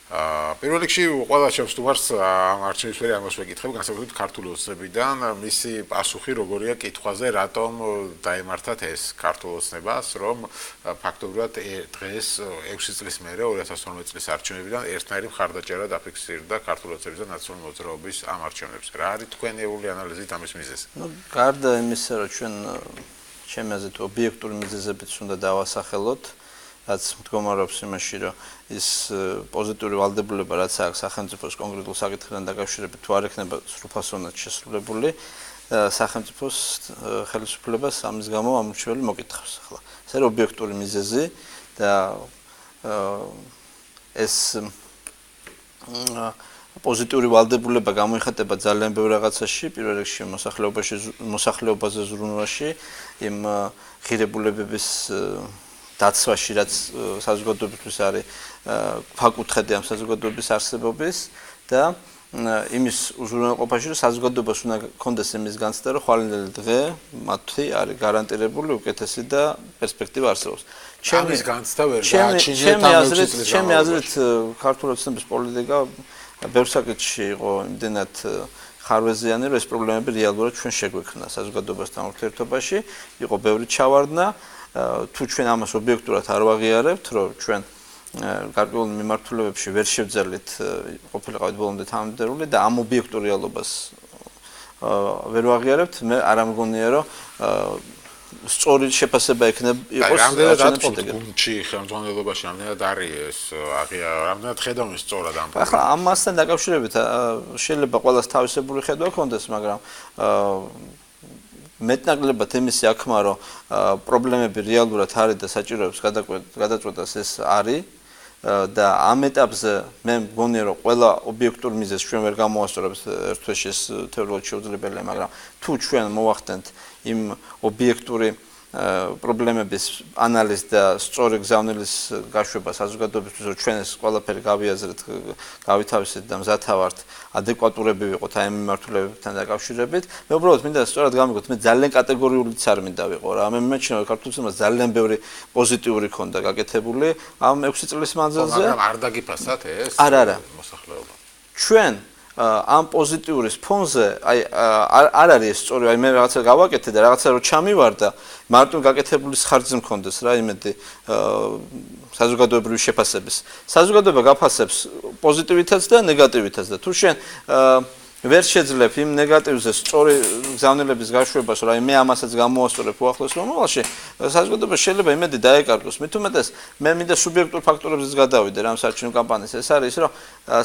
პირველ რიგში ყველა შემსწრაფს ამ არჩევის ფერი ამას ვეკითხებ, განსაკუთრებით ქართული ოცნებიდან, მისი პასუხი როგორია კითხვაზე, რატომ დაემართათ ეს ქართულ ოცნებას, რომ ფაქტობრივად დღეს 6 წლის მერე 2012 წლის არჩევნებიდან ერთნაირი მხარდაჭერა დაფიქსირდა ქართული ოცნების და ნაციონალური მოძრაობის ამ არჩევნებზე. რა არის თქვენი ევროპული ამის მიზეზი? გარდა იმისა, რომ ჩვენ ჩემი აზრით ობიექტური მიზეზებიც უნდა დავასახელოთ, რაც მდგომარეობს იმაში, რომ ის პოზიტიური ვალდებულება, რაც აქვს სახელმწიფოს კონკრეტულ საკითხთან დაკავშირებით, თუ არ ექნება სრულფასოვნად შესრულებული, სახელმწიფოს ხელისუფლებას ამის გამო ამორჩეველი მოკითხავს. ახლა ეს არის ობიექტური მიზეზი და ეს პოზიტიური ვალდებულება გამოიხატება ძალიან ბევრ რაღაცაში, პირველ რიგში მოსახლეობაზე ზრუნვაში, იმ ღირებულებების დაცვაში, რაც საზოგადოებისთვის არის ფაკუთხედი ამ საზოგადოების არსებობის და იმის უზრუნველყოფაში, რომ საზოგადოებას უნდა კონდეს იმის განცდა, რომ ხვალინდელი დღე მათი არის გარანტირებული უკეთესი და პერსპექტივა არსებობს. ამის განცდა ვერ გააჩინეთ ჩემი აზრით, ქართული ოცნების პოლიტიკა ბევრ საკითხში იყო იმდენად ხარვეზიანი, რომ ეს პრობლემები რეალურად ჩვენ შეგვექმნა საზოგადოებასთან ურთიერთობაში, იყო ბევრი ჩავარდნა. თუ ჩვენ ამას ობიექტურად არ ვაღიარებთ, რომ ჩვენ გარკვეულ მიმართულებებში ვერ შევძალით ყოფილიყავით ბოლომდე თანამდებობები და ამ ობიექტურ რეალობას ვერ ვაღიარებთ, მე არ ამგონია, რომ სწორი შეფასება იქნება იყოს არჩევნებში გუნდში ხელმძღვანელობაში რამდენად არის ეს რამდენად ხედავენ სწორად ამ პრობლემას. ახლა ამასთან დაკავშირებით შეიძლება ყველას თავისებური ხედვა ჰქონდეს, მაგრამ მეტნაკლებად იმისი აქმა, რომ პრობლემები რეალურად არის და საჭიროებს გადაწყვეტას ეს არის და ამ ეტაპზე მე მგონია, რომ ყველა ობიექტურ მიზეზს ჩვენ ვერ გამოვასწორებთ ერთ თვეში ეს თეორიულად შეუძლებელია, მაგრამ თუ ჩვენ მოვახდენთ იმ ობიექტური პრობლემების ანალიზს და სწორი გზავნილის გაშვება საზოგადოებისთვის, რომ ჩვენ ეს ყველაფერი გავიაზრეთ, გავითავისეთ და მზათა ვართ ადეკვატურები ვიყოთ აი ამ მიმართულებებთან დაკავშირებით. მე უბრალოდ მინდა სწორად გამიგოთ, მე ძალიან კატეგორიულიც არ მინდა ვიყო რა. მე მიმაჩნია, რომ ქართულ ოცნებას ძალიან ბევრი პოზიტიური ქონდა გაკეთებული ამ 6 წლის მანძილზე. მაგრამ არ დაგიფასათ ეს მოსახლეობა. ჩვენ ამ პოზიტიურის ფონზე აი არ არის ეს სწორი, აი მე რაღაცა გავაკეთე და რაღაცა რო ჩამივარ და მარტო გაკეთებული ხარჯზე მქონდეს რა იმედი საზოგადოებრივი შეფასების. საზოგადოება გაფასებს პოზიტივითაც და ნეგატივითაც და თუ შენ ვერ შეძლებ იმ ნეგატივზე სწორი გზავნილების გაშვებას, რომ აი მე ამასაც გამოვასწორებ უახლოს მომავალში, საზოგადოება შეიძლება იმედი დაეკარგოს. მით უმეტეს მე მინდა სუბიექტურ ფაქტორებზეც გადავიდე რა საარჩევნო კამპანიას. ეს არის რომ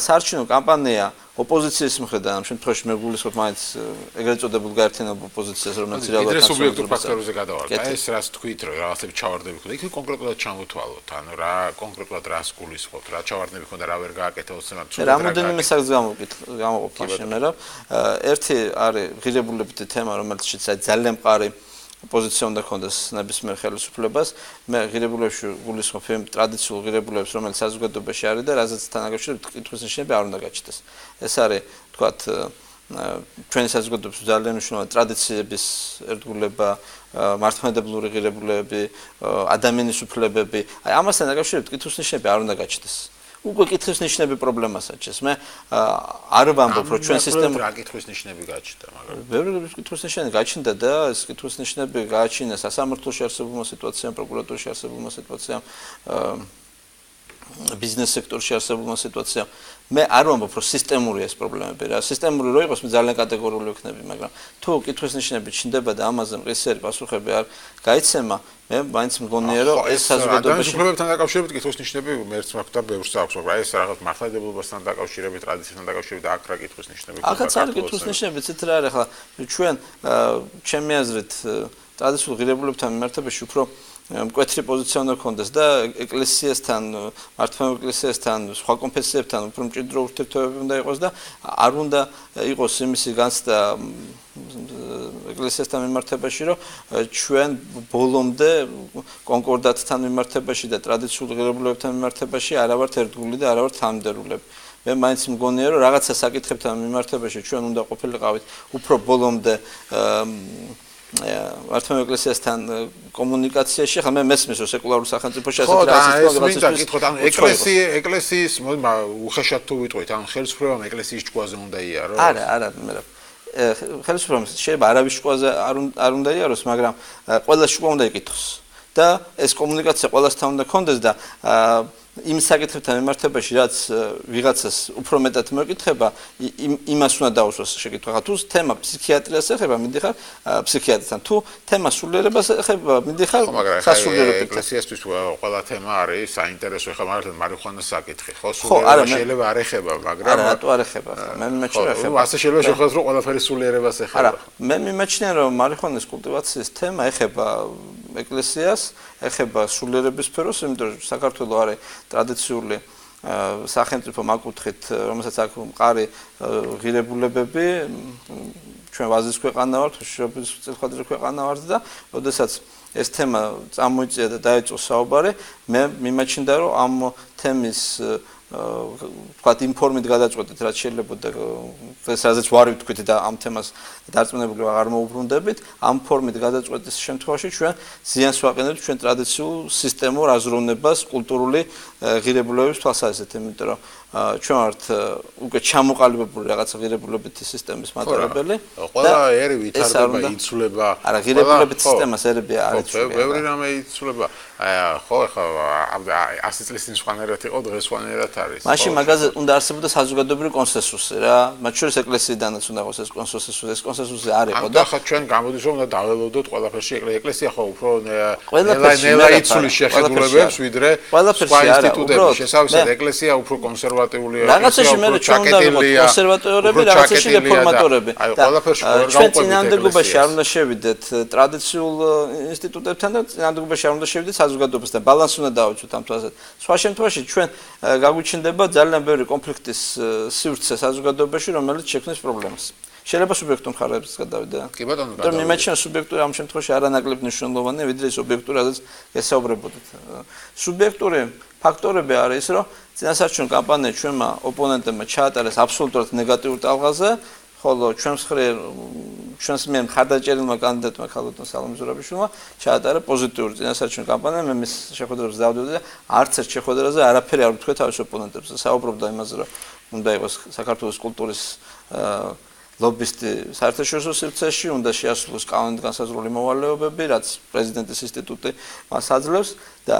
საარჩევნო კამპანია ოპოზიციის მხრიდან ამ შემთხვევაში მე გულისხმობ მაინც ეგრეთ წოდებულ გაერთიანებულ ოპოზიციას, რომელიც რეალურად სუბიექტურ ფაქტორებზე გადავარდა. ეს რაც თქვით, რომ რაღაცები ჩავარდები ხდება, იქ კონკრეტულად ჩამოთვალოთ, ანუ რა კონკრეტულად რას გულისხმობთ, რა ჩავარდები ხონდა, რა ვერ გააკეთა ოცნებამ. რამოდენიმე საკითხს გამოვყოფ მაშინ, რა. ერთი არის ღირებულებითი თემა, რომელშიც ძალიან მყარი პოზიცია უნდა ქონდეს ნებისმიერ ხელისუფლებას. მე ღირებულებში გულისხმობ იმ ტრადიციულ ღირებულებს, რომელიც საზოგადოებაში არის და რაზეც თანაგავშირებით კითხვის ნიშნები არ უნდა გაჩნდეს. ეს არის, თქვათ, ჩვენი საზოგადოების ძალიან მნიშვნელოვანი ტრადიციების ერთგულება, მართლმადიდებლური ღირებულებები, ადამიანის უფლებები. აი ამასთან დაკავშირებით კითხვის ნიშნები არ უნდა გაჩნდეს. უკვე კითხვის ნიშნები პრობლემასაჩეს. მე არ ვამბობ, რომ ჩვენ სისტემა რა კითხვის ნიშნები გაჩნდა, მაგრამ ბევრი კითხვის ნიშნები გაჩნდა და ეს კითხვის ნიშნები გააჩინა სასამართლოში არსებულმა სიტუაციამ, პროკურატურაში არსებულმა სიტუაციამ, ბიზნეს სექტორში არსებულმა სიტუაციამ. მე არ ვამბობ, რომ სისტემურია ეს პრობლემები რა. სისტემური რო იყოს, მე ძალიან კატეგორიული ვიქნები, მაგრამ თუ კითხვის ნიშნები ჩნდება და ამაზე მყისიერი პასუხები არ გაიცემა, მე მაინც მგონია, რომ ეს საზოგადოებაში უფლებებთან დაკავშირებით კითხვის ნიშნები მერც მაქვს და ბევრს აქვს, მაგრამ ეს რაღაც მართლმადიდებლობასთან დაკავშირებით, ტრადიციასთან დაკავშირებით აქ რა კითხვის ნიშნები ხდება. აქაც არის კითხვის ნიშნები, ცით რა არის ახლა ჩვენ ჩემი აზრით ტრადიციულ ღირებულებებთან მიმართებაში უფრო მკვეთრი პოზიცია უნდა ქონდეს და ეკლესიასთან, მართლმადიდებლურ ეკლესიასთან, სხვა კონფესიებთან უფრო მჭიდრო ურთიერთობები უნდა იყოს და არ უნდა იყოს იმისი განცდა ეკლესიასთან მიმართებაში, რომ ჩვენ ბოლომდე კონკორდატთან მიმართებაში და ტრადიციულ ღირებულებებთან მიმართებაში არა ვართ ერთგული და არა ვართ თანამდებობები. მე მაინც მგონია, რომ რაღაცა საკითხებთან მიმართებაში ჩვენ უნდა ყოფილიყავით უფრო ბოლომდე მართლმადიდებლურ ეკლესიასთან კომუნიკაციაში, ხა მე მესმის რომ სეკულარულ სახელმწიფოში ასე ეკლესიის უხეშად თუ ვიტყვით, ან ხელისუფლებამ ეკლესიის ჭკუაზე უნდა იაროს? არა, მე ხელისუფლებამ შეიძლება არავის ჭკუაზე არ უნდა იაროს, მაგრამ ყველა ჭკუა უნდა იკითხოს და ეს კომუნიკაცია ყველასთან უნდა ქონდეს და იმ საკითხებთან მიმართებაში, რაც ვიღაცას უფრო მეტად მოეკითხება, იმას უნდა დაუსვას შეკითხვა. თუ თემა ფსიქიატრიას ეხება, მიდიხარ ფსიქიატრთან. თუ თემა სულიერებას ეხება, მიდიხარ სასულიერო პირთან. ეკლესიასთვის ყველა თემა არის საინტერესო, ეხლა მაგალითად მარიხუანას საკითხი, ხო? სულიერება შეიძლება არ ეხება, მაგრამ არა, რატო არ ეხება? მე მიმაჩნია ეხება. ასე შეიძლება შევხედოთ, რომ ყველაფერი სულიერებას ეხება. არა, მე მიმაჩნია, რომ მარიხუანის კულტივაციის თემა ეხება ეკლესიას, ეხება სულიერების სფეროს, იმიტომ რომ საქართველოს არის ტრადიციული სახელმწიფო მაკუთხით, რომელსაც აქვს მყარი ღირებულებები, ჩვენ ვაზის ქვეყანა ვართ, შრომის წელთაღრიცხვის ქვეყანა ვართ და ოდესაც ეს თემა წამოიწია და დაიწყო საუბარი, მე მიმაჩნდა, რომ ამ თემის ვთქვათ ინფორმით გადაწყვეტეთ, რაც შეიძლება და ეს რაზეც ვარ ვთქვით და ამ თემას დარწმუნებული აღარ მოუბრუნდებით, ამ ფორმით გადაწყვეტის შემთხვევაში ჩვენ ზიანს ვაყენებთ ჩვენ ტრადიციულ სისტემურ აზროვნებას, კულტურული ღირებულებების თვალსაზრისით, იმიტომ რომ ჩვენ ვართ უკვე ჩამოყალიბებული რაღაცა ღირებულებითი სისტემის მატარებელი. ყველა ერი ვითარდება, იცვლება. არა, ღირებულებითი სისტემას ერები არ იცვლება. ბევრი რამე იცვლება. ხო, ახლა 100 წლის წინ სხვანაირად იყო, დღეს სხვანაირად არის. მაშინ მაგაზე უნდა არსებოდა საზოგადოებრივი კონსენსუსი რა. მათ შორის ეკლესიიდანაც უნდა იყოს ეს კონსენსუსი, ეს კონსენსუსი არ იყო და ახლა ჩვენ გამოდის რომ უნდა დაველოდოთ ყველაფერში ეკლესია ხო უფრო ნელა იცვლის შეხედულებებს ვიდრე სხვა ინსტიტუტები. შესაბამისად ეკლესია უფრო კონსერვატიულია. რაღაცაში მე ჩვენ უნდა ვიყოთ კონსერვატორები, რაღაცაში რეფორმატორები. ჩვენ წინააღმდეგობაში არ უნდა შევიდეთ ტრადიციულ ინსტიტუტებთან და წინააღმდეგობაში არ უნდა შევიდეთ საზოგადოებასთან. ბალანსი უნდა დავუჭოთ ამ თვალსაზრისით. სხვა შემთხვევაში ჩვენ გაგვიჩნდება ძალიან ბევრი კონფლიქტის სივრცე საზოგადოებაში, რომელიც შექმნის პრობლემას. შეიძლება სუბიექტურ მხარეებსაც გადავიდე. კი ბატონო, და მიმაჩნია სუბიექტური ამ შემთხვევაში არანაკლებ მნიშვნელოვანია, ვიდრე ის ობიექტური, რაზეც გესაუბრებოდით. სუბიექტური ფაქტორები არის ის, რომ წინასაარჩევნო კამპანია ჩვენმა ოპონენტებმა ჩაატარეს აბსოლუტურად ნეგატიურ ტალღაზე, ხოლო ჩვენს მიერ მხარდაჭერილმა კანდიდატმა ქალბატონ სალომე ზურაბიშვილმა ჩაატარა პოზიტიური წინასაარჩევნო კამპანია, მე მის შეხვედრებს დავდივდი და არც ერთ შეხვედრაზე არაფერი არ ვთქვი თავის ოპონენტებს. საუბრობდა იმაზე, რომ უნდა იყოს საქართველოს კულტურის ლობისტი საერთაშორისო სივრცეში, უნდა შეასრულოს კანონით განსაზღვრული მოვალეობები, რაც პრეზიდენტის ინსტიტუტი მას აძლევს და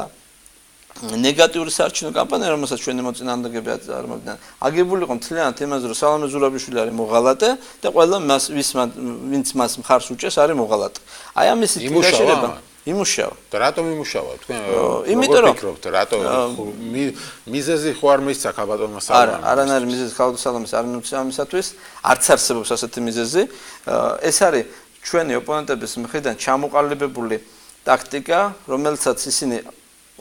ნეგატიური საარჩევნო კამპანია, რომელსაც ჩვენი მოწინააღმდეგეები აწარმოებდნენ, აგებული იყო მთლიანად იმაზე, რომ სალომე ზურაბიშვილი არის მოღალატე და ყველა ვინც მას მხარს უჭერს არის მოღალატე. აი ამისი თვალსაზრისით იმუშავა. და რატომ იმუშავა? თქვენ იმიტომ რომ ფიქრობთ, რატომ მიზეზი ხო არ მისცა ქალბატონმა სალომემ? არა, არანაირი მიზეზი ქალბატონ სალომეს არ მისცა ამისათვის, არც არსებობს ასეთი მიზეზი. ეს არის ჩვენი ოპონენტების მხრიდან ჩამოყალიბებული ტაქტიკა, რომელსაც ისინი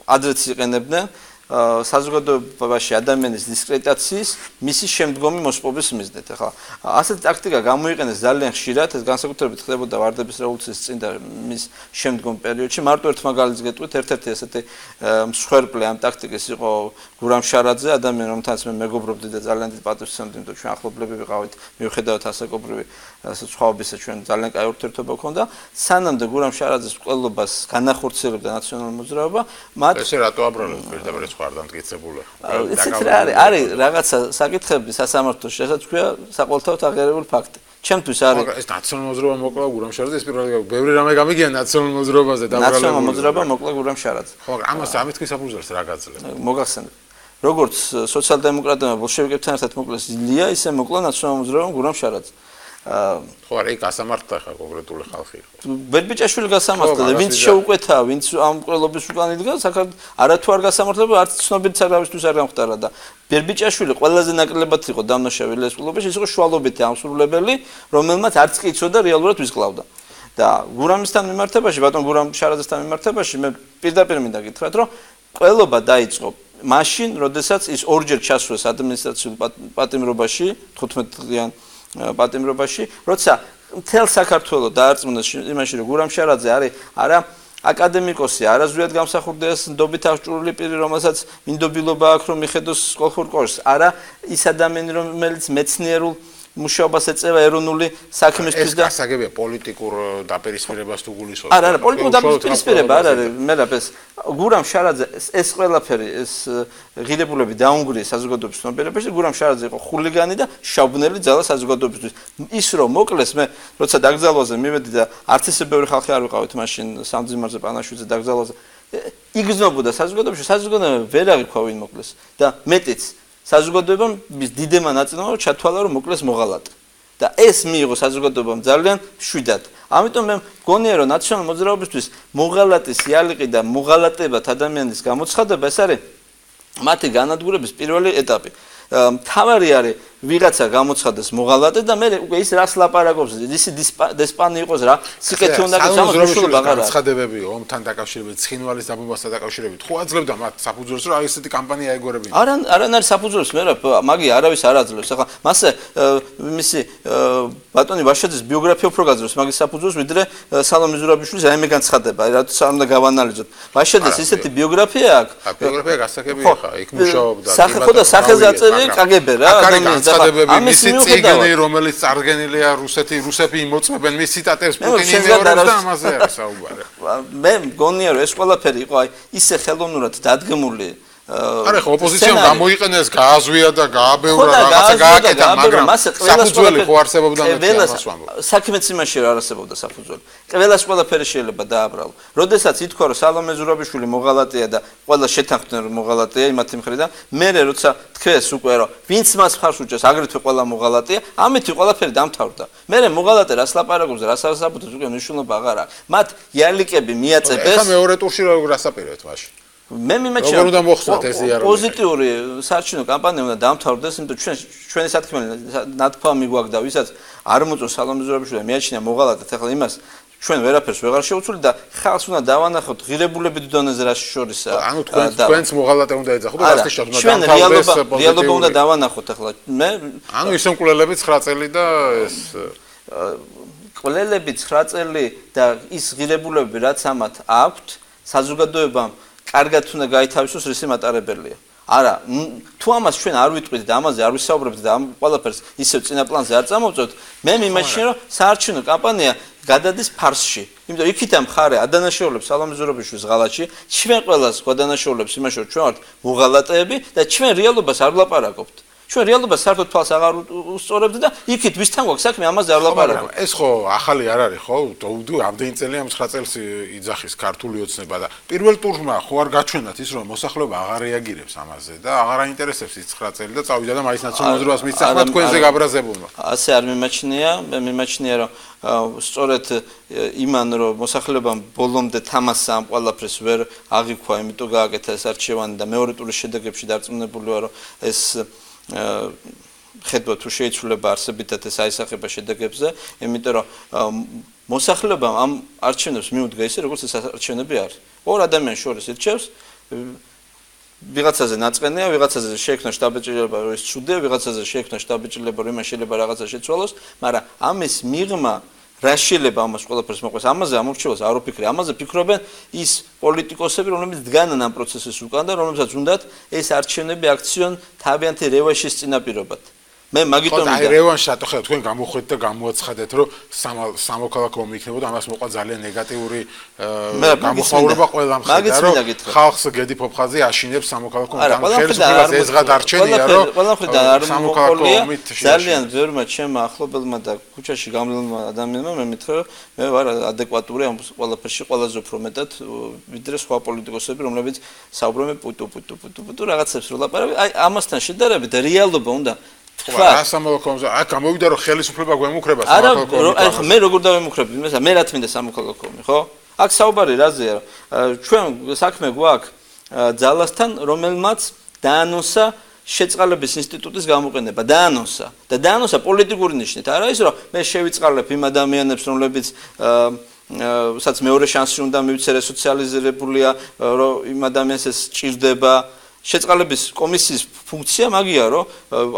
ადრეც იყენებდნენ საზოგადოებაში ადამიანის დისკრედიტაციის, მისი შემდგომი მოსპობის მიზნით. ახლა ასეთი ტაქტიკა გამოიყენეს ძალიან ხშირად, ეს განსაკუთრებით ხდებოდა ვარდების რევოლუციის წინ და მის შემდგომ პერიოდში. მარტო ერთ მაგალითს გეტყვით, ერთ-ერთი ასეთი მსხვერპლი ამ ტაქტიკის იყო გურამ შარაძე, ადამიანი, რომელთანაც მე მეგობრობდი და ძალიან დიდ პატივს ვცემდი, იმიტომ ჩვენ ახლობლები ვიყავით, მიუხედავად ასაკობრივი სხვაობისა, ჩვენ ძალიან კაი ურთიერთობა გქონდა. სანამდე გურამ შარაძეს მკვლელობას განახორციელებდა ნაციონალური მოძრაობა, მათ ესე რატო აბრალებს პირდაპირ სხვა არ დამტკიცებულა? იცით რა არის რაღაცა საკითხები სასამართლოში, რასაც ქვია საყოველთაოდ აღიარებული ფაქტი. ჩემთვის არის ეს ნაციონალური მოძრაობა მოკლა გურამ შარაძე, ეს პირველი ბევრი რამე გამიგია ნაციონალურ მოძრაობაზე დაბრალებული. ნაციონალური მოძრაობა მოკლა გურამ შარაძე. ხო, მაგრამ ამას ამით გისაფუძვლებს რა გაძლევს? მოგახსენებ. როგორც სოციალ-დემოკრატებმა ბოლშევიკებთან ერთად მოკლეს ილია, ისე მოკლა ნაციონალური მოძრაობამ გურამ შარაძე. ხო, არა, იქ გასამართლა ხა კონკრეტული ხალხი. ბერბიჭაშვილი გასამართლა, ვინც შეუკვეთა, ვინც ამ მკვლელობის უკან იდგა, არათუ არ გასამართლება, არც ცნობილი სარავისთვის არ გამხდარა და ბერბიჭაშვილი ყველაზე ნაკლებად იყო დამნაშავე ეს მკვლელობაში, ის იყო შუალობითი ამსრულებელი, რომელმაც არც კი იცოდა რეალურად ვის კლავდა. და გურამისთან მიმართებაში, ბატონ გურამ შარაძესთან მიმართებაში მე პირდაპირ მინდა გითხრათ, რომ მკვლელობა დაიწყო მაშინ, როდესაც ის ორჯერ ჩასვეს ადმინისტრაციულ პატიმრობაში, 15 დღიან პატიმრობაში, როცა მთელ საქართველოს დაარწმუნეს იმაში, რომ გურამ შარაძე არის არა აკადემიკოსი, არა ზუსტად გამსახურდიას ნდობით აღჭურვილი პირი, რომელსაც მინდობილობა აქვს, რომ მიხედოს კოლხურ კორს, არა ის ადამიანი, რომელიც მეცნიერულ მუშაობას ეწევა ეროვნული საქმისთვის და ეს გასაგებია პოლიტიკურ დაპირისპირებას თუ გულისხმობს. არა, პოლიტიკურ დაპირისპირება არ არის, მერაბეს გურამ შარაძე ეს ყველაფერი ეს ღირებულები დაუნგრიეს საზოგადოების ცნობიერებაში, გურამ შარაძე იყო ხულიგანი და შაბნელი ძალა საზოგადოებისთვის. ის რომ მოკლეს მე როცა დაგზალვაზე მივედი და არც ისე ბევრი ხალხი არ ვიყავით მაშინ სამძიმარზე პანაშვიდზე დაგზალვაზე იგრძნობოდა საზოგადოებაში, საზოგადოება ვერ აღიქვა ვინ მოკლეს და მეტიც საზოგადოებამ დიდემა ნაწილმა ჩათვალა რომ მოკლეს მოღალატე და ეს მიიღო საზოგადოებამ ძალიან მშვიდად. ამიტომ მე მგონია რომ ნაციონალურ მოძრაობისთვის მოღალატის იალიყი და მოღალატებად ადამიანის გამოცხადება ეს არის მათი განადგურების პირველი ეტაპი. თავარი არის ვიღაცა გამოცხადეს მოღალატე და მე უკვე ის რას ლაპარაკობს ისი დესპანი იყოს რა სიკეთე უნდა გასამოსროებები განცხადებები ომთან დაკავშირებით ცხინვალის დაბომბასთან დაკავშირებით ხო აძლევდა მათ საფუძველს რომ ესეთი კამპანია ეგორებინა არან არის საფუძველს მე რა მაგი არავის არ აძლევს ახლა მასე მისი ბატონი ვაშაძის ბიოგრაფია უფრო გაძლევს მაგის საფუძველს ვიდრე სალომე ზურაბიშვილის რაიმე განცხადება რაც არ უნდა გავანალიზოთ ვაშაძის ისეთი ბიოგრაფია აქვს ბიოგრაფია გასაგებია ხა იქ მუშაობდა ხო და სახეზე აწერილი კგბ რა ამის მისი წიგნი რომელიც წარგენილია რუსები იმოწმებენ მის ციტატებს პუტინი მეორებს და ამაზე არის საუბარი მე მგონია რომ ეს ყველაფერი იყო აი ისე ხელოვნურად დადგმული არა ხო ოპოზიციამ გამოიყენეს გააზვია და გააბევრა რაღაცა გააკეთა მაგრამ საფუძველი ხო არსებობდა მე ამას ვამბობ საქმეც იმაში არ არსებობდა საფუძველი ყველას ყველაფერი შეიძლება დააბრალო როდესაც ითქვა რომ სალომე ზურაბიშვილი მოღალატეა და ყველა შეთანხმდნენ რომ მოღალატეა იმათი მხრიდან მე როცა თქვეს უკვე რომ ვინც მას ხარს უჭერს აგრეთვე ყველა მოღალატეა ამით ყველაფერი დამთავრდა მე მოღალატე რას ლაპარაკობს რას ასაბუთებს უკვე მნიშვნელობა აღარ აქვს მათ იალიკები მიაწებეს ეხლა მეორე ტურში როგორ ასაპირებთ მაშინ მე მიმაჩნია როგორ უნდა მოხსნათ ეს იარაღი პოზიტიური საარჩევნო კამპანია უნდა დამთავრდეს იმიტომ ჩვენი სათქმელი ნათქვამი გვაქვს და ვისაც არ მოწონს სალომე ზურაბიშვილი მიაჩნია მოღალატეთ ახლა იმას ჩვენ ვერაფერს ვეღარ შევცვლით და ხალხს უნდა დავანახოთ ღირებულებით დონეზე რა შორისა ანუ თქვენს მოღალატე უნდა ეძახოთ და რასტი შეძმა დამთავრდეს რეალობა უნდა დავანახოთ ახლა მე ანუ ისე მკვლელები 9 წელი და ეს მკვლელები 9 წელი და ის ღირებულები რაც ამათ აქვთ საზოგადოებამ კარგად უნდა გაითავისოს რისი მატარებელია. არა, თუ ამას ჩვენ არ ვიტყვით და ამაზე არ ვისაუბრებთ და ამ ყველაფერს ისევ წინა პლანზე არ წამოვწევთ, მე მიმაჩნია რომ საარჩევნო კამპანია გადადის ფარსში. იმიტომ იქით მხარე ადანაშაულებს სალომე ზურაბიშვილის ღალატში, ჩვენ ყველას გადანაშაულებს იმაში რომ ჩვენ ვართ მოღალატეები და ჩვენ რეალობას არ ვლაპარაკობთ. ჩვენ რეალობას საერთოდ თვალს აღარ უსწორებთ და იქით ვისთან გვაქვს საქმე ამაზე არ ვლაპარაკობთ. ეს ხო ახალი არ არის ხო? ამდენი წელი ამ 9 წელს იძახის ქართული ოცნება და პირველ ტურმა ხო არ გაჩვენათ ის რომ მოსახლეობა აღარ რეაგირებს ამაზე და აღარ აინტერესებს ის 9 წელი და წავიდა და მაინც ნაციონალურ მოძრაობას მისცა ხმა თქვენზე გაბრაზებულმა. ასე არ მიმაჩნია, მე მიმაჩნია რომ სწორედ იმან რომ მოსახლეობამ ბოლომდე თამასა ამ ყველაფერს ვერ აღიქვა, იმიტომ გააკეთა ეს არჩევანი და მეორე ტურის შედეგებში დარწმუნებული ვარ რომ ეს ხედვა თუ შეიცვლება არსებითად ეს აისახება შედეგებზე, იმიტომ რომ მოსახლეობამ ამ არჩევნებს მიუდგა ისე, როგორც ეს არჩევნები არის. ორ ადამიანს შორის ირჩევს, ვიღაცაზე ნაწყენია, ვიღაცაზე შეექმნა შტაბ-ბიჭილება, რომ ის ცუდია, ვიღაცაზე შეექმნა შტაბ-ბიჭილება, რომ იმას შეიძლება რაღაცა შეცვალოს, მაგრამ ამის მიღმა რა შეიძლება ამას ყველაფერს მოყვეს, ამაზე ამორჩევას არ ვფიქრე, ამაზე ფიქრობენ ის პოლიტიკოსები, რომლებიც დგანან ამ პროცესის უკან და რომლებსაც უნდათ ეს არჩევნები აქციონ თავიანთი რევანშის წინაპირობად. მე მაგიტომ აი რევანშს რატო ხდება თქვენ გამოხვედით და გამოაცხადეთ რომ სამოქალაქო ომი იქნებოდა ამას მოყვა ძალიან ნეგატიური გამოხმაურება ყველა მხრიდან რომ ხალხს გედი ფოფხაძე აშინებს სამოქალაქო ომთან ხელისუფლებას ეზღად არჩენია რომ სამოქალაქო ომით ძალიან ბევრმა ჩემმა ახლობელმა და ქუჩაში გამლელმა ადამიანმა მე მითხრა რომ მე ვარ ადეკვატური ამ ყველაფერში ყველაზე უფრო მეტად ვიდრე სხვა პოლიტიკოსები რომლებიც საუბრობენ პუტუ რაღაცებს რო ლაპარაკობენ აი ამასთან შედარებით რეალობა უნდა რა სამოქალაქო ომზე აქ გამოვიდა რომ ხელისუფლება გვემუქრება სამოქალაქო ომი არა მე როგორ დავემუქრები მე რა თმინდა სამოქალაქო ომი ხო აქ საუბარი რაზეა ჩვენ საქმე გვაქვს ძალასთან რომელმაც დაანონსა შეწყალების ინსტიტუტის გამოყენება დაანონსა პოლიტიკური ნიშნით არა ის რომ მე შევიწყალებ იმ ადამიანებს რომლებიც სადაც მეორე შანსი უნდა მივცე რესოციალიზირებულია რომ იმ ადამიანს ეს ჭირდება შეწყალების კომისიის ფუნქცია მაგია რომ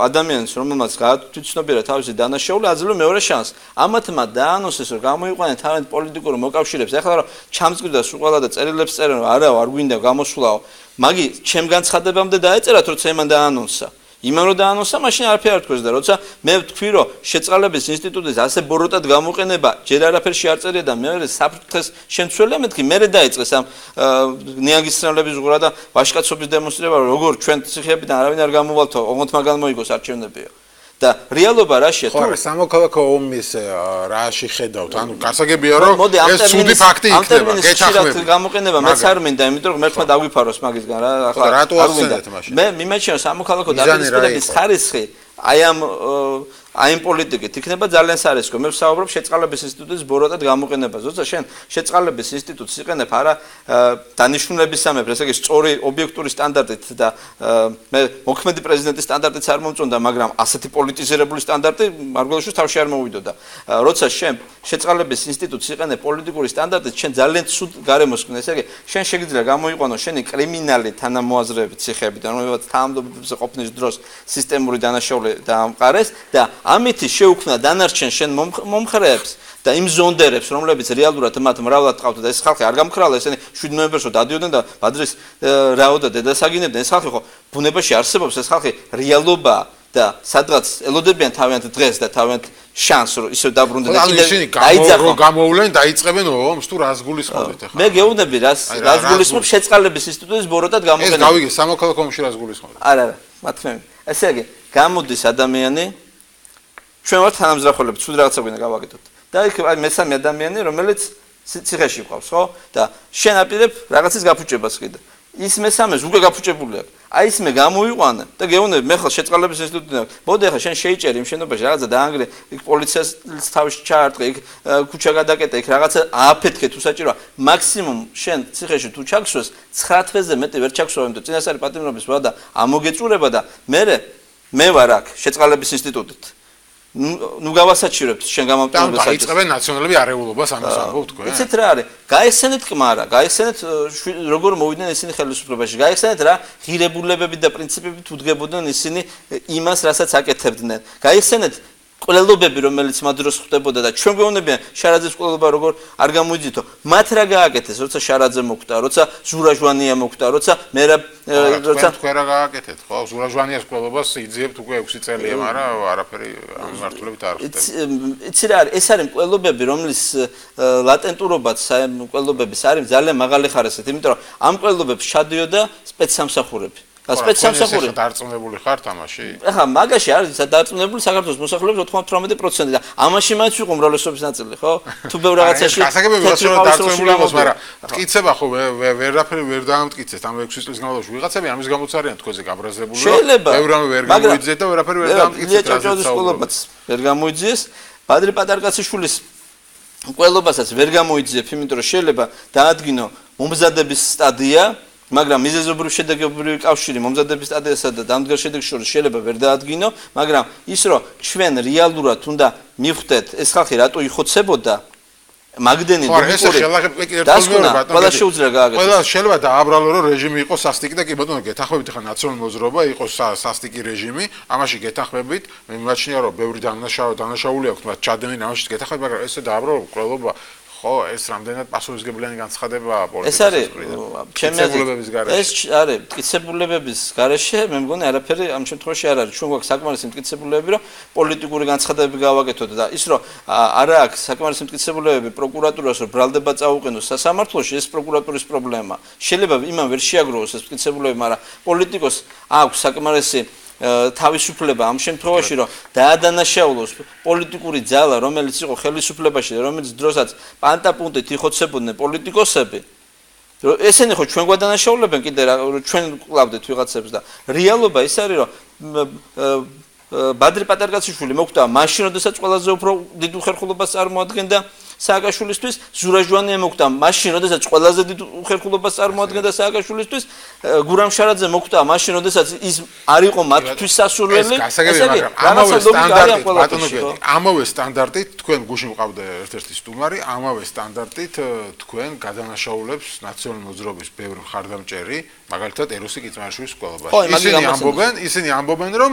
ადამიანს რომელმაც გაათვითცნობიერა თავისი დანაშაული აძლევს მეორე შანსს ამათმა დაანონსეს რომ გამოიყვანեն თავიანთ პოლიტიკურ მოკავშირეებს ეხლა რომ ჩამწკრივდა სულ და წერილებს წერენ რომ არა არ გვინდა გამოსვლაო მაგი ჩემ განცხადებამდე დაეწერათ როცა იმან დაანონსა იმან რომ დაანონსა, მაშინ არაფერი არ თქვეს და როცა მე ვთქვი რომ შეწყალების ინსტიტუტის ასე ბოროტად გამოყენება ჯერ არაფერში არ წერია და მეორე საფრთხეს შემცველია, მეთქი მე დაიწყეს ამ ნიანგისრავლების ზღურა და ვაჟკაცობის დემონსტრირება, როგორ ჩვენ ციხეებიდან არავინ არ გამოვალთო, ოღონდ მაგან მოიგოს არჩევნებიო. და რეალობა რაშია თუ სამოქალაქო ომის რაში ხედავთ ანუ გასაგებია რომ ეს ცუდი ფაქტი იქნება გეჩახმები გამოყენება მეც არ მინდა იმიტომ რომ მერტმა დაგვიფაროს მაგისგან რა ახლა რატო ახსენეთ მაშინ მე მიმაჩნია სამოქალაქო დაპირისპირების ხარისხი აი ამ პოლიტიკით იქნება ძალიან სარისკო მე ვსაუბრობ შეწყალების ინსტიტუტის ბოროტად გამოყენებას როცა შენ შეწყალების ინსტიტუტს იყენებ არა დანიშნულების სამეფო ესე იგი სწორი ობიექტური სტანდარტით და მე მოქმედი პრეზიდენტის სტანდარტიც არ მომწონდა მაგრამ ასეთი პოლიტიზირებული სტანდარტი მარგველაშვილს თავში არ მოვიდოდა როცა შენ შეწყალების ინსტიტუტს იყენებ პოლიტიკური სტანდარტით შენ ძალიან ცუდ გარემოს გქონდა ესე იგი შენ შეგიძლია გამოიყვანო შენი კრიმინალი თანამოაზრეები ციხეებიდან რომელსაც თანამდებობებზე ყოფნის დროს სისტემური დანაშაული დაამყარეს და ამითი შეუქმნა დანარჩენ შენ მომხრეებს და იმ ზონდერებს რომლებიც რეალურად მათ მრავლად ყავდა და ეს ხალხი არ გამქრალა ესენი 7 ნოემბერს დადიოდნენ და ბადრის რაოდა დედასაგინებდნენ ეს ხალხი ხო ბუნებაში არსებობს ეს ხალხი რეალობაა და სადღაც ელოდებიან თავიანთ დღეს და თავიანთ შანსს რომ ისე დაბრუნდნენ და კიდე გამოვლენ დაიწყებენ ომს თუ რას გულისხმობთ ახლა მე გეუბნები რას გულისხმობ შეწყალების ინსტიტუტის ბოროტად გამოყენება ეს გავიგე სამოქალაქო ომში რას გულისხმობთ არა მათქმე ესე იგი გამოდის ადამიანი ჩვენ ვართ თანამზრახველები ცუდ რაღაცა გვინდა გავაკეთოთ და იქ აი მესამე ადამიანი რომელიც ციხეში ყავს ხო და შენ აპირებ რაღაცის გაფუჭებას კიდე ის მესამეს უკვე გაფუჭებული აქვს აი ის მე გამოიყვანე და გეუბნები მე ხალ შეწყალების ინსტიტუტიდან მოდი ახლა შენ შეიჭერი იმ შენობაში რაღაცა დაანგრე იქ პოლიციას თავში ჩაარტყე იქ ქუჩა გადაკეტე იქ რაღაცა ააფეთქე თუ საჭიროა მაქსიმუმ შენ ციხეში თუ ჩაგსვეს 9 თვეზე მეტი ვერ ჩაგსვა იმიტომ წინასწარი პატიმრობის ვადა ამოგეწურება და მე ვარ აქ შეწყალების ინსტიტუტით ნუ გავასაჩირებთ შენ გამომტანებს დაიწყებენ ნაციონალები არეულობას ამას ამბობ თქვენ იცით რა არის გაიხსენეთ კმარა გაიხსენეთ როგორ მოვიდნენ ისინი ხელისუფლებაში გაიხსენეთ რა ღირებულებები და პრინციპები თუ დგებოდნენ ისინი იმას რასაც აკეთებდნენ გაიხსენეთ ყველობები რომელიც მათ დროს ხდებოდა და ჩვენ გვეუბნებიან შარაძეს ყველობა როგორ არ გამოიძითო მათ რა გააკეთეს როცა შარაძე მოკვდა როცა ზურაჟვანია მოკვდა როცა მე როცა თქვენ რა გააკეთეთ ხო ზურაჟვანიას ყველობას იძიებთ უკვე 6 წელია მაგრამ არაფერი ამ მართლობით არ ხდება იცი რა არის ეს არის ყველობები რომლის ლატენტურობაც ყველობების არის ძალიან მაღალი ხარისხით იმიტომ რომ ამ ყველობებს ჩადიოდა სპეცსამსახურები სპეცსამსახური დარწმუნებული ხართ ამაში? ახლა მაგაში არის დარწმუნებული საქართველოს მოსახლეობის 98% და ამაში მაინც ვიყო უმრავლესობის ნაწილი, ხო? თუ ბევრ რაღაცაში გასაგებია რომ დარწმუნებული იყოს, მაგრამ მტკიცება ხო ვერაფერი ვერ დაამტკიცეთ ამ 6 წლის განმავლობაში ვიღაცები ამის გამოც არიან თქვენზე გაბრაზებული, რომ ბევრ რამე ვერ გამოიძიეთ და ვერაფერი ვერ დაამტკიცეთ რაზეც ვერ გამოიძიეს. ბადრი პატარკაციშვილის ყველობასაც ვერ გამოიძიებ, იმიტომ რომ შეიძლება დაადგინო მომზადების სტადია მაგრამ მიზეზობრივ შედეგობრივი კავშირი მომზადების სტადიასა და დამდგარ შედეგს შორის შეიძლება ვერ დაადგინო, მაგრამ ის რომ ჩვენ რეალურად უნდა მივხვდეთ ეს ხალხი რატო იხოცებოდა მაგდენი ყველა შეუძლია გააკეთოს. ყველა შეიძლება დააბრალო რომ რეჟიმი იყოს სასტიკი და კი ბატონო გეთახმებით ხა ნაციონალური მოძრაობა იყოს სასტიკი რეჟიმი, ამაში გეთახმებით, მე მიმაჩნია რომ ბევრი დანაშაული აქვს, მათ ჩადენენ ამაში გეთახმებით, მაგრამ ესე დააბრალო ყველობა ხო ეს რამდენად პასუხისმგებლიანი განცხადებაა პოლიტიკის მკიცებულებების გარეშე ეს არის მკიცებულებების გარეშე მე მგონი არაფერი ამ შემთხვევაში არ არის ჩვენ გვაქვს საკმარისი მკიცებულებები რომ პოლიტიკური განცხადებები გავაკეთოთ და ის რომ არა აქვს საკმარისი მკიცებულებები პროკურატურას რომ ბრალდება წაუყენოს სასამართლოში ეს პროკურატურის პრობლემაა შეიძლება იმან ვერ შეაგროვოს ეს მკიცებულებები მაგრამ პოლიტიკოს აქვს საკმარისი თავისუფლება ამ შემთხვევაში რომ დაადანაშაულოს პოლიტიკური ძალა რომელიც იყო ხელისუფლებაში და რომელიც დროსაც პანტაპუნტით იხოცებოდნენ პოლიტიკოსები ესენი ხო ჩვენ გვადანაშაულებენ კიდე ჩვენ ყლავდეთ ვიღაცებს და რეალობა ის არის რომ ბადრი პატარკაციშვილი მოკვდა მაშინ როდესაც ყველაზე უფრო დიდ უხერხულობას წარმოადგენდა სააკაშვილისთვის ზურაჟვანია მოკვდა მაშინ როდესაც ყველაზე დიდ უხერხულობას წარმოადგენდა სააკაშვილისთვის გურამ შარაძე მოკვდა მაშინ როდესაც ის არ იყო მათთვის სასურველი ამავე სტანდარტით თქვენ გუშინ მყავდა ერთ-ერთი სტუმარი ამავე სტანდარტით თქვენ გადანაშაულებს ნაციონალური მოძრაობის ბევრი მხარდამჭერი მაგალითად ეროსი კიწმარიშვილის სკოლაში ისინი ამბობენ რომ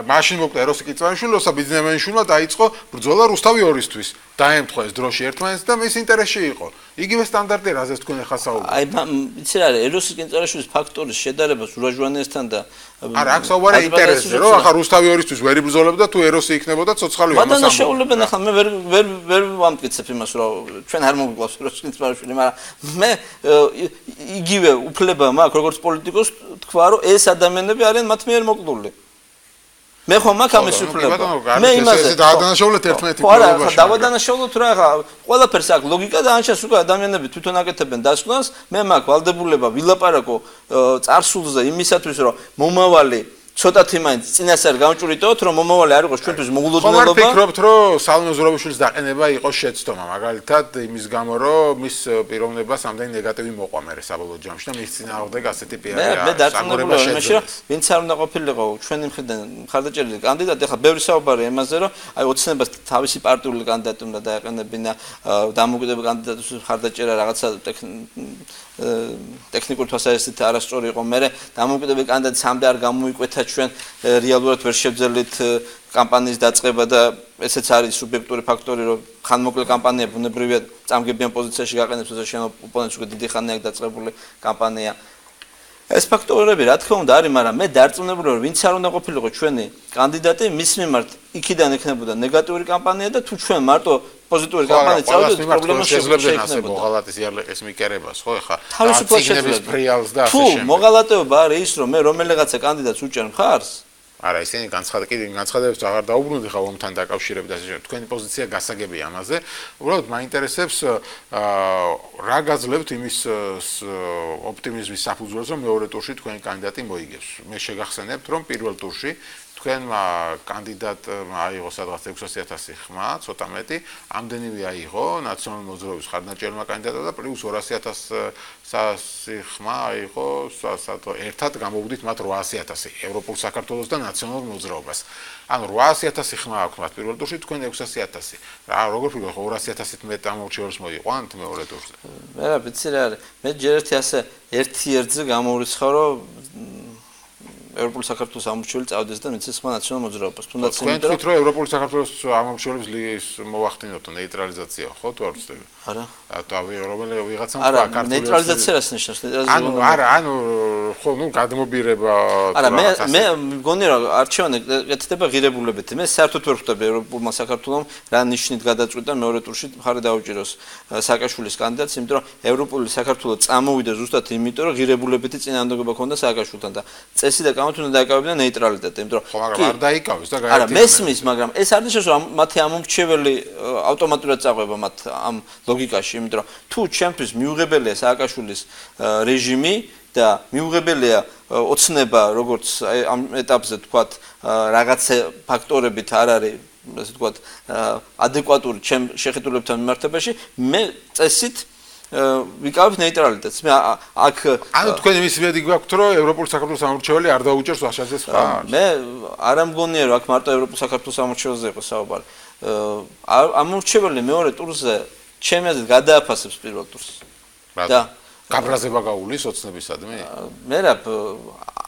მაშინ მოკვდა ეროსი კიწმარიშვილი როცა ბიზნესმენშვილმა დაიწყო ბრძოლა რუსთავი 2-ისთვის დაემთხვა ეს დროში ერთმანეთს და მის ინტერესში იყო იგივე სტანდარტი რაზეც თქვენ ახლა საუბრობთ. აი, იცი რა არის, ეროსის კენწერაშვილის ფაქტორის შედარებას ურაჟვანიესთან და არა, აქ საუბარია ინტერესზე, რომ ახლა რუსთავი ორისთვის ვერ იბრძოლებდა, თუ ეროსი იქნებოდა ცოცხალი ამას ამბობ. შეულებენ ახლა მე ვერ ვამტკიცებ იმას, რომ ჩვენ არ მოგვიყვავს ეროსის კენწერაშვილი, მაგრამ მე იგივე უფლება მაქვს, როგორც პოლიტიკოს თქვა, რომ ეს ადამიანები არიან მათ მიერ მოკლული. მე ხომ მაქვს ამის უფლება. მე იმაზე დავადანაშაულეთ ერთმანეთი პრობლემაში. არა, დავადანაშაულოთ რა ხა ყველაფერს აქვს ლოგიკა და ანჩას უკვე ადამიანები თვითონ აკეთებენ დასკვნას, მე მაქვს ვალდებულება ვილაპარაკო წარსულზე იმისათვის, რომ მომავალი ცოტათი მაინც წინასწარ გამჭვრიტოთ, რომ მომავალი არ იყოს ჩვენთვის მოულოდნელობა. ხომ არ ფიქრობთ, რომ სალომე ზურაბიშვილის დაყენება იყო შეცდომა, მაგალითად იმის გამო, რომ მის პიროვნებას ამდენი ნეგატივი მოყვა მე საბოლოო ჯამში და მის წინააღმდეგ ასეთი პიარი არის. მე დარწმუნებული ვარ, რომ ვინც არ უნდა ყოფილიყო ჩვენი მხრიდან მხარდაჭერილი კანდიდატი, ახლა ბევრი საუბარია იმაზე, რომ აი ოცნებას თავისი პარტიული კანდიდატი უნდა დაეყენებინა, დამოუკიდებელი კანდიდატის მხარდაჭერა რაღაცა ტექნიკურ თვალსაზრისით არასწორი იყო. მე დამოუკიდებელი კანდიდატი სამდე არ გამოიკვეთა ჩვენ რეალურად ვერ შევძელით კამპანიის დაწყება და ესეც არის სუბიექტური ფაქტორი, რომ ხანმოკლე კამპანია ბუნებრივია წამგებიან პოზიციაში გაყენებს, თორსა შენ ოპონენტს უკვე დიდი ხანია დაწყებული კამპანია. ეს ფაქტორები რა თქმა უნდა არის, მაგრამ მე დარწმუნებული ვარ, ვინც არ უნდა ყოფილიყო ჩვენი კანდიდატი, მის მიმართ იქიდან ექნებოდა ნეგატიური კამპანია და თუ ჩვენ მარტო პოზიტიური კამპანია წავდით, პრობლემა შეექნებოდა. მოღალატის იარლეყის მიკერებას, ხო, ეხა თავისუფლების პრიალს და ასე შემდეგ. თუ მოღალატეობა არის ის, რომ მე რომელიღაცა კანდიდატს უჭერ მხარს, არა, ისინი განცხადებებს აღარ დაუბრუნდით ხა ომთან დაკავშირებით და ასე შემდეგ. თქვენი პოზიცია გასაგებია ამაზე. უბრალოდ მაინტერესებს რა გაძლევთ იმის ოპტიმიზმის საფუძველზე, რომ მეორე ტურში თქვენი კანდიდატი მოიგებს. მე შეგახსენებთ, რომ პირველ ტურში თქვენმა კანდიდატმა აიღო სადღაც 600,000 ხმა, ცოტა მეტი, ამდენივე აიღო ნაციონალური მოძრაობის ხარდაჭერილმა კანდიდატმა და პლუს 200,000 ხმა აიღო ერთად გამოვდით მათ 800,000 ევროპულ საქართველოს და ნაციონალურ მოძრაობას. ანუ 800,000 ხმა აქვს მათ პირველ ტურში, თქვენ 600,000. რა როგორ ფიქრობთ, 200,000-ით მეტ ამორჩეულს მოიყვანთ მეორე ტურზე? მე რა ვიცი რა არის. მე ჯერ ერთი ერთზე გამოვრიცხავ, რომ ევროპული საქართველოს ამორჩეული წავდეს და მიცეს ხმა ნაციონალურ მოძრაობას. თუნდაც იმიტომ რომ თქვენ ევროპული საქართველოს ამორჩეულების მოვახდინოთ ნეიტრალიზაცია, ხო თუ არ ვწდები? არა. თავი რომელი ვიღაცამ არა, ნეიტრალიზაცია რას ნიშნავს? ანუ ხო, გადმობირება. არა, მე მგონი რომ არჩევანი ეკეთება ღირებულებით. მე საერთოდ ვერ ხვდები ევროპულმა საქართველოს რა ნიშნით გადაწყვიტა მეორე ტურში მხარი დაუჭიროს სააკაშვილის კანდიდატს, იმიტომ რომ ევროპული საქართველოს წამოვიდა ზუსტად იმიტომ რომ ღირებულებითი წინააღმდეგობა ჰქონდა სააკაშვილთან და წესი და კამათი უნდა დაეკავებინა ნეიტრალიტეტი, იმიტომ რომ მაგრამ არ დაიკავეს და არა, მესმის, მაგრამ ეს არ ნიშნავს რომ მათი ამომრჩეველი ავტომატურად წაყვება მათ ამ ლოგიკაში, იმიტომ რომ თუ ჩემთვის მიუღებელია სააკაშვილის რეჟიმი და მიუღებელია ოცნება, როგორც ამ ეტაპზე თქვათ, რაღაცა ფაქტორებით არ არის, ასე თქვათ, ადეკვატური ჩემ შეხედულებთან მიმართებაში, მე წესით ვიკავებ ნეიტრალიტეტს. მე აქ ანუ თქვენ იმის იმედი გვაქვთ, რომ ევროპული საქართველოს ამორჩეველი არ დაუჭერს ვაშაძეს ხმას? მე არ ამგონია, რომ აქ მარტო ევროპულ საქართველოს ამორჩეველზე იყო საუბარი. ამორჩეველი მეორე ტურზე ჩემი აზრით გადააფასებს პირველ ტურს. და გაბრაზება გაუვლის ოცნებისადმი? მე რა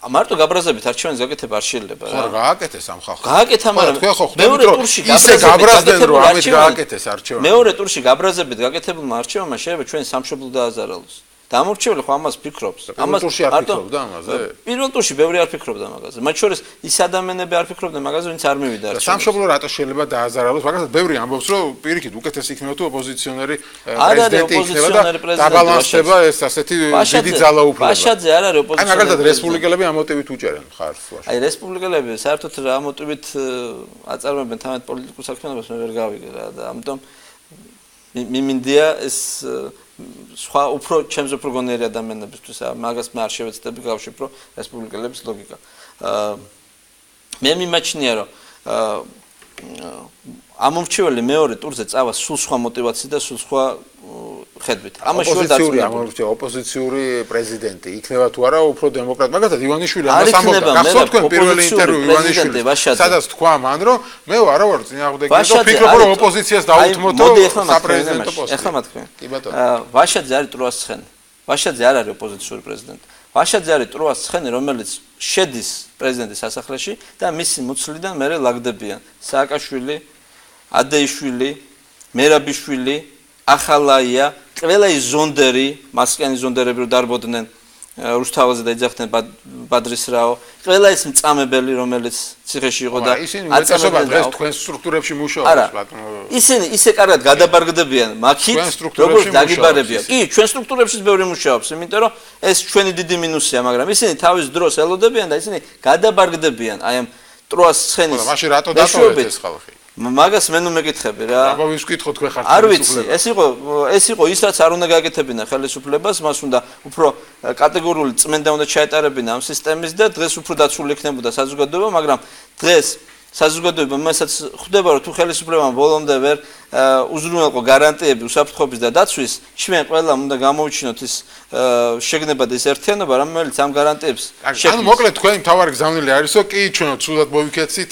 მარტო გაბრაზებით არჩევანის გაკეთება არ შეიძლება რა. ხო, გააკეთეს ამ ხალხს. გააკეთა, მაგრამ მეორე ტურში ისე გაბრაზდნენ, რომ ამით გააკეთეს არჩევანი. მეორე ტურში გაბრაზებით გაკეთებულმა არჩევანმა შეიძლება ჩვენი სამშობლო დააზარალოს. დამორჩეველი ხო ამას ფიქრობს. ამას ტურში არ ფიქრობდა ამაზე? პირველ ტურში ბევრი არ ფიქრობდა მაგაზე. მათ შორის ის ადამიანები არ ფიქრობდნენ მაგაზე, ვინც არ მივიდა არჩევნებში. სამშობლო რატო შეიძლება დააზარალოს? მაგასაც ბევრი ამბობს, რომ პირიქით უკეთესი იქნება თუ ოპოზიციონერი პრეზიდენტი იქნება და დაბალანსდება ეს ასეთი დიდი ძალაუფლება. ვაშაძე არ არის ოპოზიციონერი. აი მაგალითად რესპუბლიკელები ამ მოტივით უჭერენ ხარს ვაშაძე. აი რესპუბლიკელები საერთოდ რა მოტივით აწარმოებენ თავად პოლიტიკურ საქმიანობას მე ვერ გავიგე რა და ამიტომ მიმინდია ეს სხვა უფრო ჩემს უფრო გონიერი ადამიანებისთვის მაგას მე არ შევეცდები გავშიფრო რესპუბლიკელების ლოგიკა. მე მიმაჩნია რომ ამომრჩეველი მეორე ტურზე წავა სულ სხვა мотивაციით და სულ სხვა ხედვით. ამაში ვერ დარწმუნებული. ოპოზიციური პრეზიდენტი იქნება თუ არა უფრო დემოკრატი. მაგალითად ივანიშვილი ამას ამბობდა. გახსოვთ თქვენ პირველი ინტერვიუ ივანიშვილის. სადაც თქვა მან რომ მე არა ვარ წინააღმდეგი და ფიქრობ რომ ოპოზიციას დაუთმოთო საპრეზიდენტო პოსტი. ეხლა მათქვენ. კი ბატონო. ვაშაძე არის ტროას ცხენი. ვაშაძე არ არის ოპოზიციური პრეზიდენტი. ვაშაძე არის ტროას ცხენი, რომელიც შედის პრეზიდენტის სასახლეში და მისი მუცლიდან მერე ლაგდებიან სააკაშვილი, ადეიშვილი, მერაბიშვილი, ახალაია ყველა ის ზონდერი, მასკიანი ზონდერები რო დარბოდნენ რუსთავაზე და ეძახდნენ ბადრის რაო, ყველა ეს მწამებელი, რომელიც ციხეში იყო და ისინი უმეტესობა დღეს თქვენ სტრუქტურებში მუშაობს, ბატონო. ისინი ისე კარგად გადაბარგდებიან მაქით, როგორც დაგიბარებია. კი, ჩვენ სტრუქტურებშიც ბევრი მუშაობს, იმიტომ რომ ეს ჩვენი დიდი მინუსია, მაგრამ ისინი თავის დროს ელოდებიან და ისინი გადაბარგდებიან აი ამ ტროას ცხენის. მაშინ რატო დატოვეთ ეს ხალხი? მაგას მე ნუ მეკითხები რა. აბა ვის ვკითხოთ თქვენ ხართ არ ვიცი, ეს იყო ის რაც არ უნდა გააკეთებინა ხელისუფლებას, მას უნდა უფრო კატეგორიული წმენდა უნდა ჩაეტარებინა ამ სისტემის და დღეს უფრო დაცული იქნებოდა საზოგადოება, მაგრამ დღეს საზოგადოება მასაც ხვდება რომ თუ ხელისუფლებამ ბოლომდე ვერ უზრუნველყო გარანტიები უსაფრთხოების და დაცვის, ჩვენ ყველამ უნდა გამოვიჩინოთ ის შეგნება და ის ერთიანობა, რომელიც ამ გარანტიებს ანუ მოკლედ თქვენი მთავარი გზავნილი არის რომ კი ჩვენო ცუდად მოვიქეცით,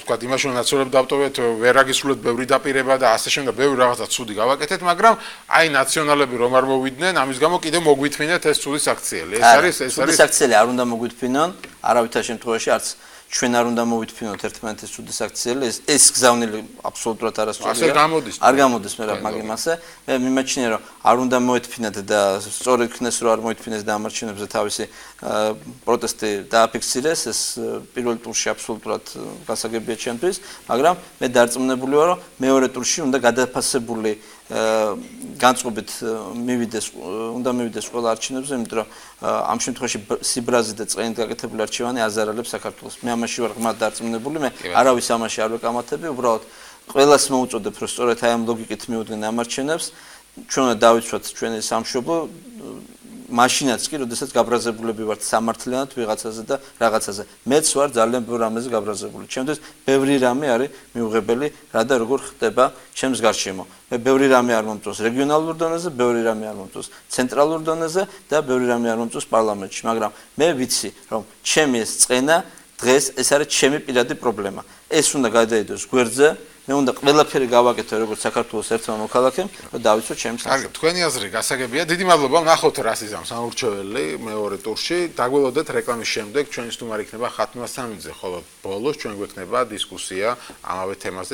ვთქვათ იმაში რომ ნაცვლად დავტოვეთ, ვერ აგისრულეთ ბევრი დაპირება და ასე შემდეგ ბევრი რაღაცა ცუდი გავაკეთეთ, მაგრამ აი ნაციონალები რომ არ მოვიდნენ, ამის გამო კიდევ მოგვითმინეთ ეს ცუდი საქციელი. ეს არის ცუდი საქციელი არ უნდა მოგვითმინონ, არავითარ შემთხვევაში არც ჩვენ არ უნდა მოვითფინოთ ერთმანეთის ცუდი საქციელი, ეს გზავნილი აბსოლუტურად არასწორია. არ გამოდის მე რა მაგ იმასე. მე მიმაჩნია რომ არ უნდა მოეთფინათ და სწორედ იქნეს რომ არ მოეთფინეს და ამარჩენებზე თავისი პროტესტი დააფიქსირეს, ეს პირველ ტურში აბსოლუტურად გასაგებია ჩემთვის, მაგრამ მე დარწმუნებული ვარ რომ მეორე ტურში უნდა გადაფასებული განწყობით უნდა მივიდეს ყველა არჩევნებზე, იმიტომ რომ ამ შემთხვევაში სიბრაზი და წყენით გაკეთებული არჩევანი აზარალებს საქართველოს. მე ამაში ვარ ღრმად დარწმუნებული, მე არავის ამაში არ ვეკამათები, უბრალოდ ყველას მოუწოდებ, რომ სწორედ აი ამ ლოგიკით მიუდგნენ ამ არჩევნებს, ჩვენ უნდა დავიცვათ ჩვენი სამშობლო მაშინაც კი, როდესაც გაბრაზებულები ვართ სამართლიანად ვიღაცაზე და რაღაცაზე. მეც ვარ ძალიან ბევრ რამეზე გაბრაზებული. ჩემთვის ბევრი რამე არის მიუღებელი, რა და როგორ ხდება ჩემს გარშემო. მე ბევრი რამე არ მომწონს რეგიონალურ დონეზე, ბევრი რამე არ მომწონს ცენტრალურ დონეზე და ბევრი რამე არ მომწონს პარლამენტში, მაგრამ მე ვიცი, რომ ჩემი ეს წყენა დღეს ეს არის ჩემი პირადი პრობლემა. ეს უნდა გადაიდოს გვერდზე. მე უნდა ყველაფერი გავაკეთო როგორც საქართველოს ერთმა მოქალაქემ და დავიცვო ჩემს კარგი, თქვენი აზრი გასაგებია. დიდი მადლობა. ნახოთ რა სიზამს ამურჩეველი მეორე ტურში. დაგველოდეთ რეკლამის შემდეგ ჩვენი სტუმარი იქნება ხათუნა სამიძე, ხოლო ბოლოს ჩვენ გვექნება დისკუსია ამავე თემაზე.